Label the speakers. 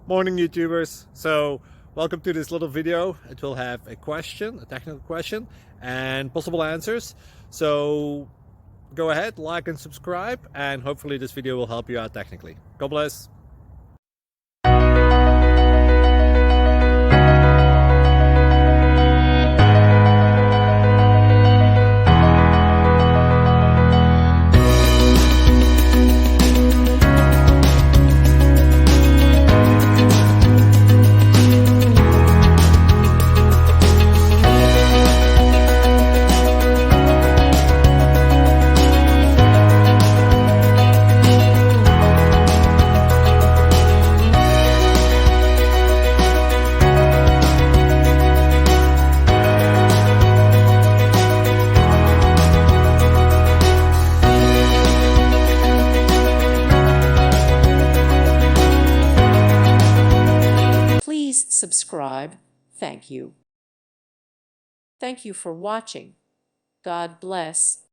Speaker 1: Morning YouTubers. So welcome to this little video. It will have a question, a technical question, and possible answers. So go ahead, like and subscribe, and hopefully this video will help you out technically. God bless.
Speaker 2: Please subscribe. Thank you. Thank you for watching. God bless.